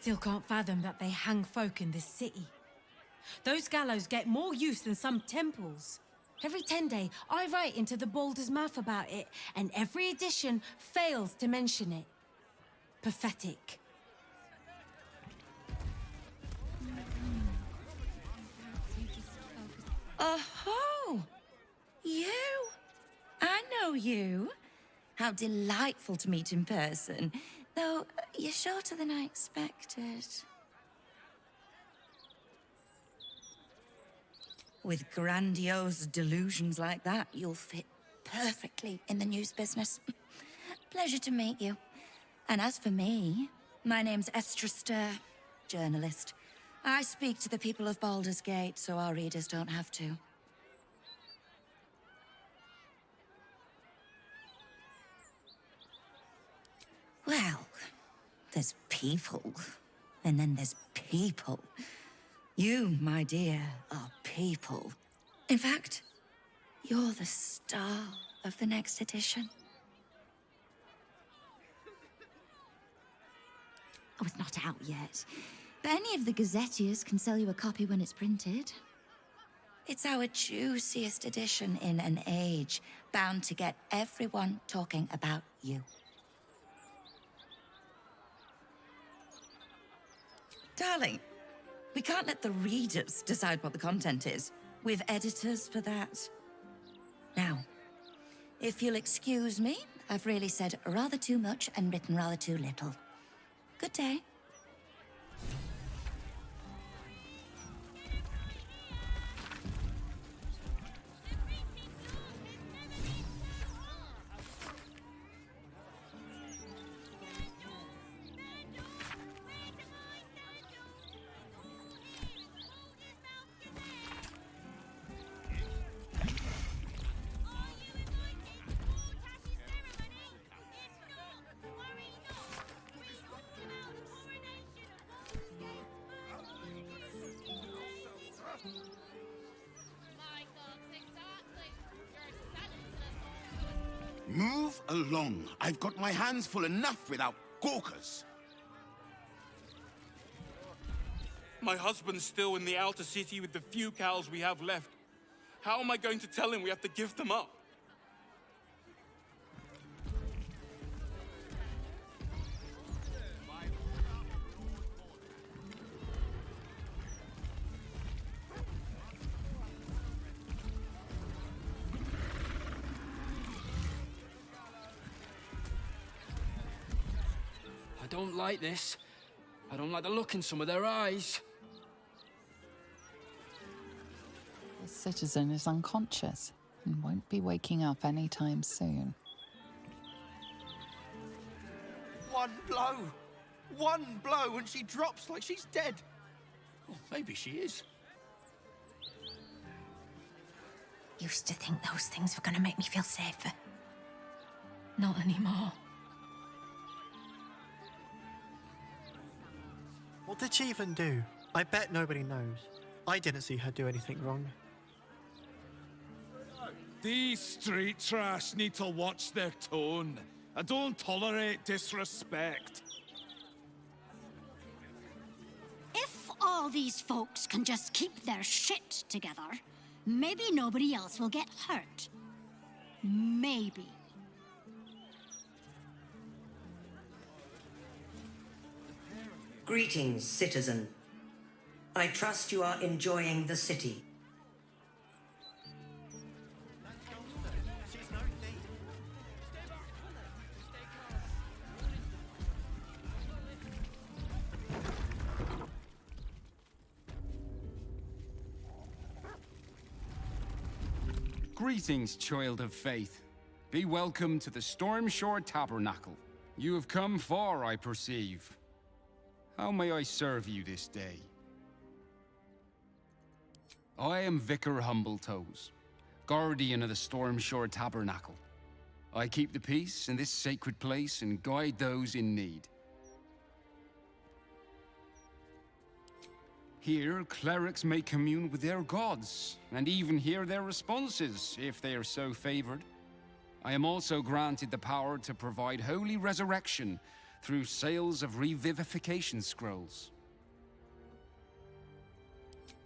Still can't fathom that they hang folk in this city. Those gallows get more use than some temples. Every 10 day, I write into the Baldur's mouth about it, and every edition fails to mention it. Pathetic. Oh-ho! You? I know you. How delightful to meet in person. Though, you're shorter than I expected. With grandiose delusions like that, you'll fit perfectly in the news business. Pleasure to meet you. And as for me, my name's Estrester, journalist. I speak to the people of Baldur's Gate so our readers don't have to. Well, there's people, and then there's people. You, my dear, are people. In fact, you're the star of the next edition. Oh, it's not out yet. But any of the gazetteers can sell you a copy when it's printed. It's our juiciest edition in an age bound to get everyone talking about you. Darling, we can't let the readers decide what the content is. We've editors for that. Now, if you'll excuse me, I've really said rather too much and written rather too little. Good day. Move along. I've got my hands full enough without gawkers. My husband's still in the outer city with the few cows we have left. How am I going to tell him we have to give them up? I don't like this. I don't like the look in some of their eyes. The citizen is unconscious and won't be waking up anytime soon. One blow, and she drops like she's dead. Or maybe she is. Used to think those things were gonna make me feel safer. Not anymore. What did she even do? I bet nobody knows. I didn't see her do anything wrong. These street trash need to watch their tone. I don't tolerate disrespect. If all these folks can just keep their shit together, maybe nobody else will get hurt. Maybe. Greetings, citizen. I trust you are enjoying the city. Greetings, child of faith. Be welcome to the Stormshore Tabernacle. You have come far, I perceive. How may I serve you this day? I am Vicar Humbletoes, guardian of the Stormshore Tabernacle. I keep the peace in this sacred place and guide those in need. Here, clerics may commune with their gods, and even hear their responses, if they are so favored. I am also granted the power to provide holy resurrection through sales of revivification scrolls.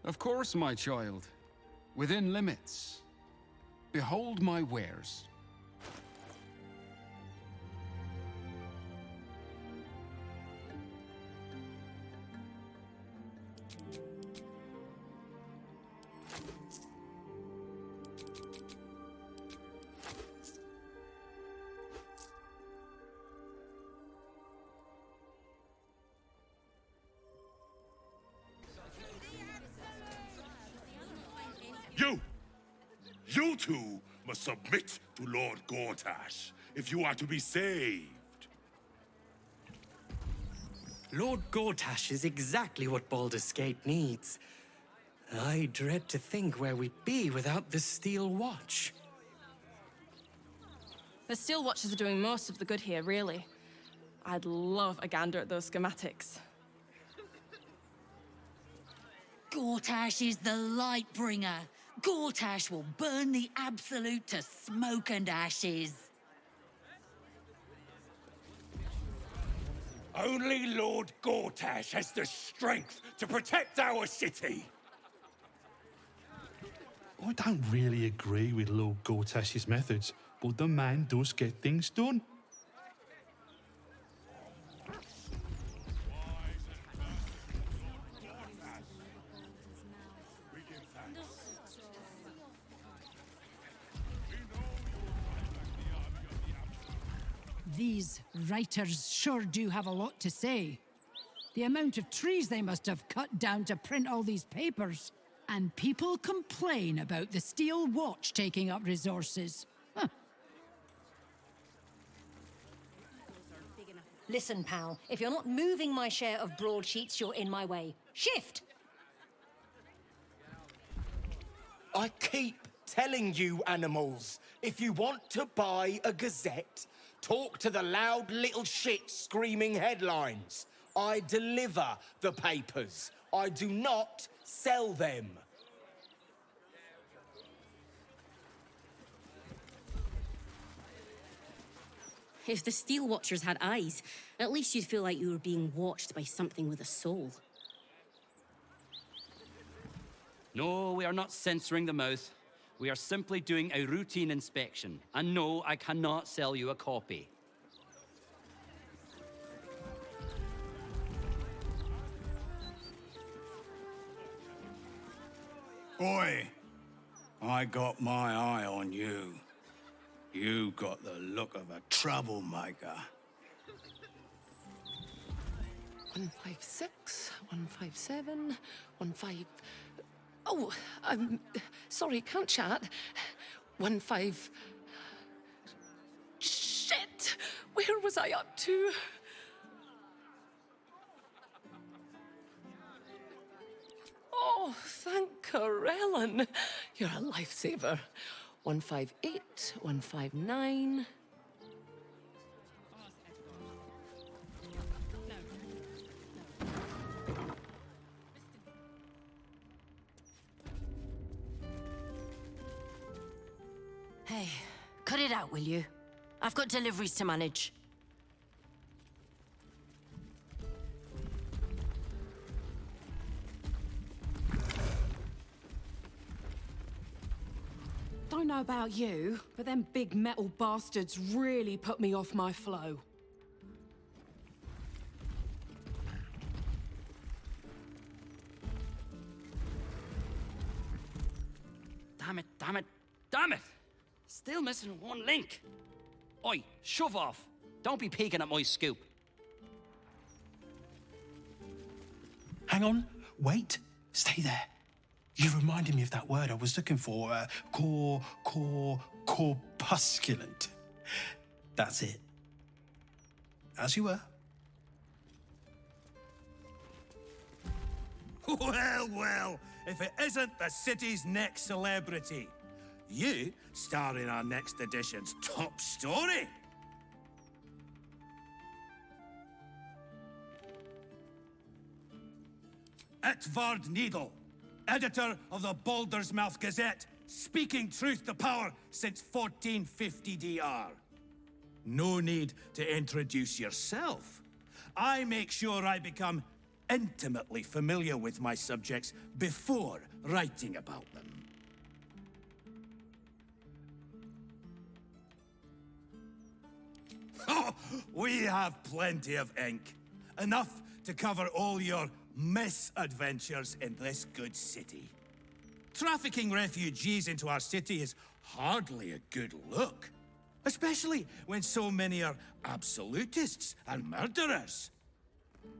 Of course, my child. Within limits. Behold my wares. You two must submit to Lord Gortash if you are to be saved. Lord Gortash is exactly what Baldur's Gate needs. I dread to think where we'd be without the Steel Watch. The Steel Watchers are doing most of the good here, really. I'd love a gander at those schematics. Gortash is the Lightbringer. Gortash will burn the Absolute to smoke and ashes. Only Lord Gortash has the strength to protect our city. I don't really agree with Lord Gortash's methods, but the man does get things done. These writers sure do have a lot to say. The amount of trees they must have cut down to print all these papers. And people complain about the Steel Watch taking up resources. Huh. Listen, pal, if you're not moving my share of broadsheets, you're in my way. Shift! I keep telling you, animals, if you want to buy a gazette, talk to the loud little shit screaming headlines. I deliver the papers. I do not sell them. If the Steel Watchers had eyes, at least you'd feel like you were being watched by something with a soul. No, we are not censoring the mouth. We are simply doing a routine inspection. And no, I cannot sell you a copy. Oi! I got my eye on you. You got the look of a troublemaker. 156, 157, 15... Oh, sorry, can't chat. 15... Shit! Where was I up to? Oh, thank Corellin. You're a lifesaver. 158, 159... Hey, cut it out, will you? I've got deliveries to manage. Don't know about you, but them big metal bastards really put me off my flow. Damn it, damn it, damn it! Still missing one link. Oi, shove off. Don't be peeking at my scoop. Hang on, wait, stay there. You reminded me of that word I was looking for, corpusculent. That's it. As you were. Well, well, if it isn't the city's next celebrity. You star in our next edition's top story. Etvard Needle, editor of the Baldur's Mouth Gazette, speaking truth to power since 1450 DR. No need to introduce yourself, I make sure I become intimately familiar with my subjects before writing about them. Oh, we have plenty of ink. Enough to cover all your misadventures in this good city. Trafficking refugees into our city is hardly a good look. Especially when so many are absolutists and murderers.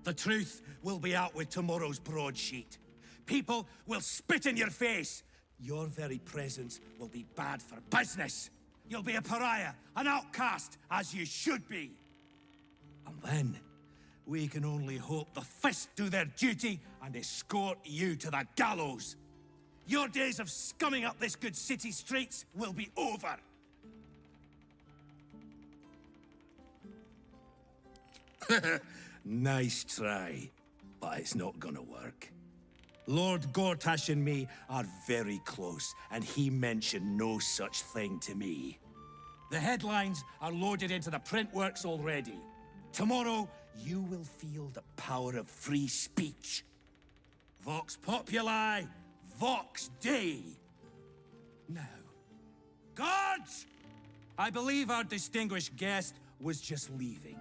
The truth will be out with tomorrow's broadsheet. People will spit in your face. Your very presence will be bad for business. You'll be a pariah, an outcast, as you should be. And then, we can only hope the Fist do their duty and escort you to the gallows. Your days of scumming up this good city streets will be over. Nice try, but it's not gonna work. Lord Gortash and me are very close, and he mentioned no such thing to me. The headlines are loaded into the print works already. Tomorrow, you will feel the power of free speech. Vox Populi, Vox Dei. Now, guards! I believe our distinguished guest was just leaving.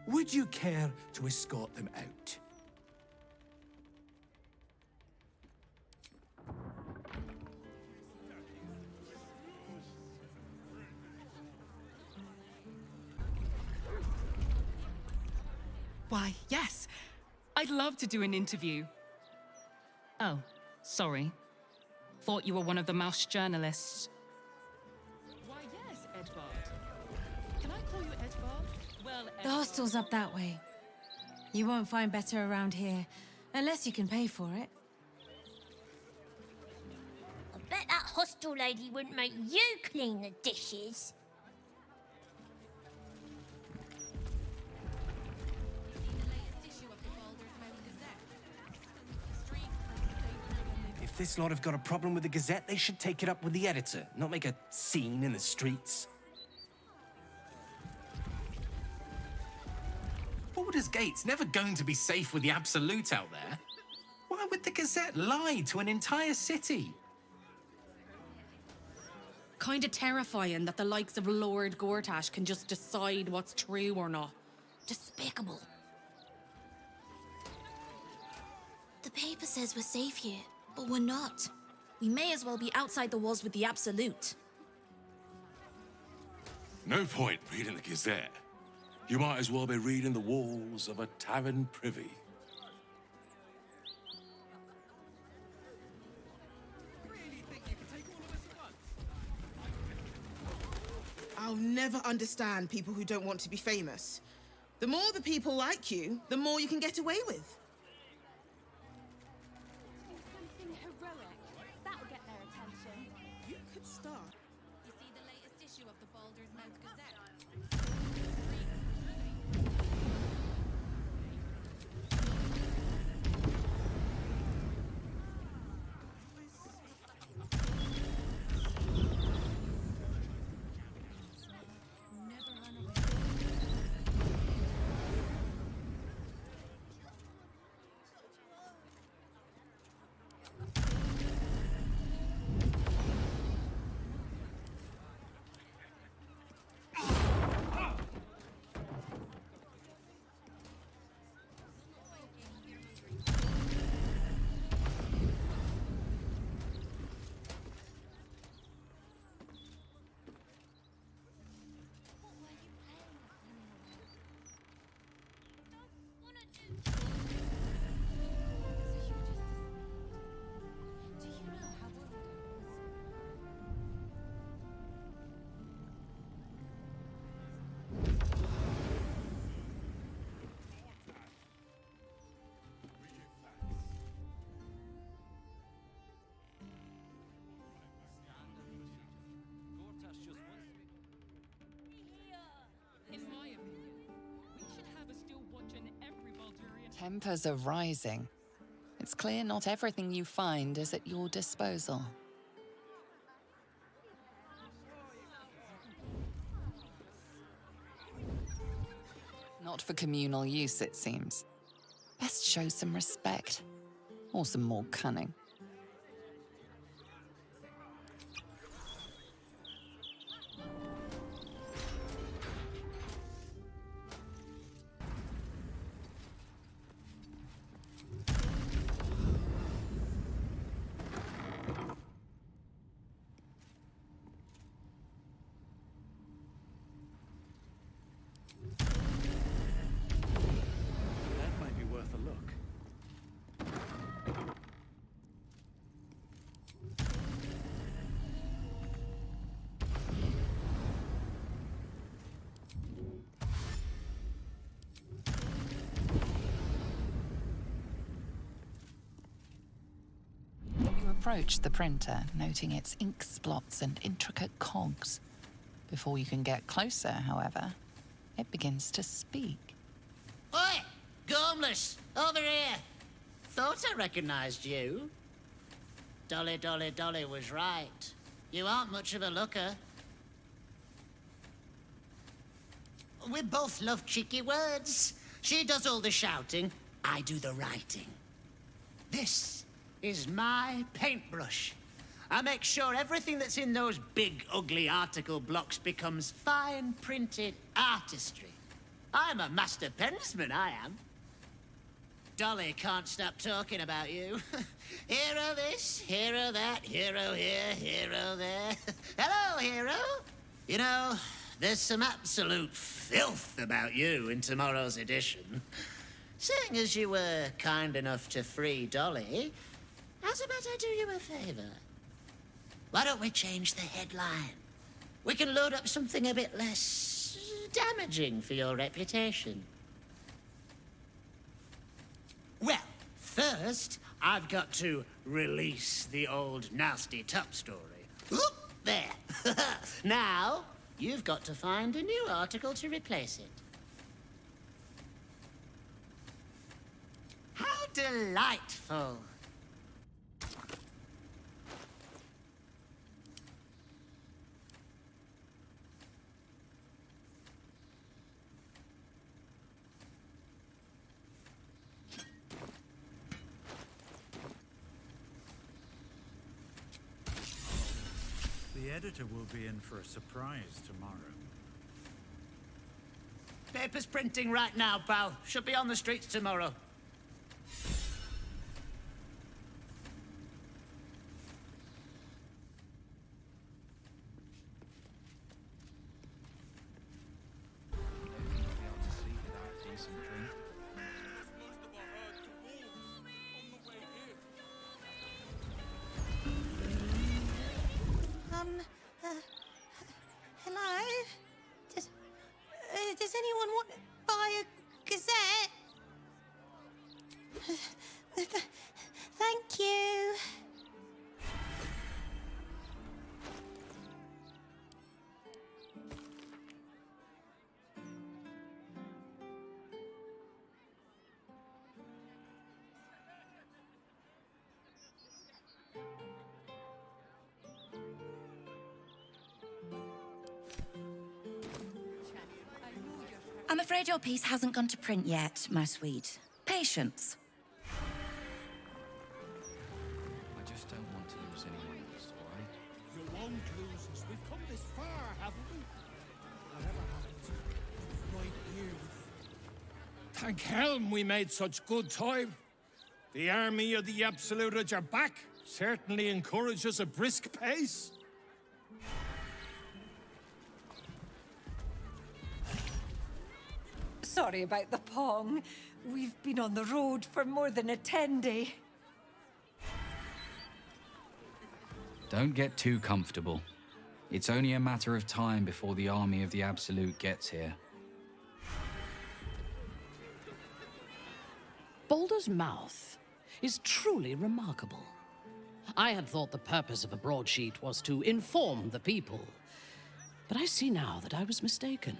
Would you care to escort them out? Why, yes. I'd love to do an interview. Oh, sorry. Thought you were one of the mouse journalists. Why, yes, Edvard. Can I call you Edvard? Well, The hostel's up that way. You won't find better around here, unless you can pay for it. I bet that hostel lady wouldn't make you clean the dishes. If this lot have got a problem with the Gazette, they should take it up with the editor, not make a scene in the streets. Baldur's Gate's never going to be safe with the Absolute out there. Why would the Gazette lie to an entire city? Kinda terrifying that the likes of Lord Gortash can just decide what's true or not. Despicable. The paper says we're safe here, but we're not. We may as well be outside the walls with the Absolute. No point reading the Gazette. You might as well be reading the walls of a tavern privy. I'll never understand people who don't want to be famous. The more the people like you, the more you can get away with. Something heroic. That'll get their attention. You could start. You see the latest issue of the Baldur's Mouth Gazette? In my opinion, we should have a still watching every Baldurian. Tempers are rising. It's clear not everything you find is at your disposal. Not for communal use, it seems. Best show some respect. Or some more cunning. That might be worth a look. You approach the printer, noting its ink splots and intricate cogs. Before you can get closer, however, it begins to speak. Oi! Gormless! Over here! Thought I recognized you. Dolly was right. You aren't much of a looker. We both love cheeky words. She does all the shouting, I do the writing. This is my paintbrush. I make sure everything that's in those big, ugly article blocks becomes fine printed artistry. I'm a master pensman, I am. Dolly can't stop talking about you. Hero this, hero that, hero here, hero there. Hello, hero. You know, there's some absolute filth about you in tomorrow's edition. Seeing as you were kind enough to free Dolly, how's about I do you a favor? Why don't we change the headline? We can load up something a bit less damaging for your reputation. Well, first, I've got to release the old nasty top story. Oop, there. Now, you've got to find a new article to replace it. How delightful. The editor will be in for a surprise tomorrow. Paper's printing right now, pal. Should be on the streets tomorrow. Hello? Does anyone want to buy a Gazette? Thank you. I'm afraid your piece hasn't gone to print yet, my sweet. Patience. I just don't want to lose anyone else, all right? You won't lose us. We've come this far, haven't we? Whatever happens, right here. Thank Helm we made such good time. The army of the Absolute at your back certainly encourages a brisk pace. Sorry about the pong. We've been on the road for more than a 10-day. Don't get too comfortable. It's only a matter of time before the army of the Absolute gets here. Baldur's mouth is truly remarkable. I had thought the purpose of a broadsheet was to inform the people, but I see now that I was mistaken.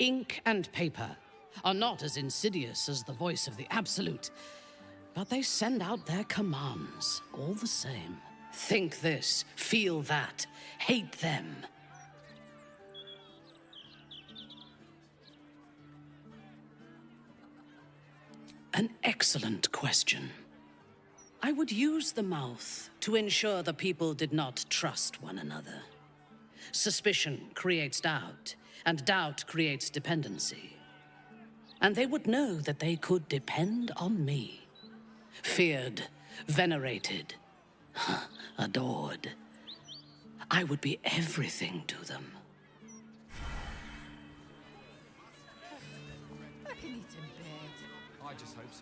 Ink and paper are not as insidious as the voice of the Absolute, but they send out their commands all the same. Think this, feel that, hate them. An excellent question. I would use the mouth to ensure the people did not trust one another. Suspicion creates doubt, and doubt creates dependency. And they would know that they could depend on me. Feared, venerated, adored. I would be everything to them. I just hope so.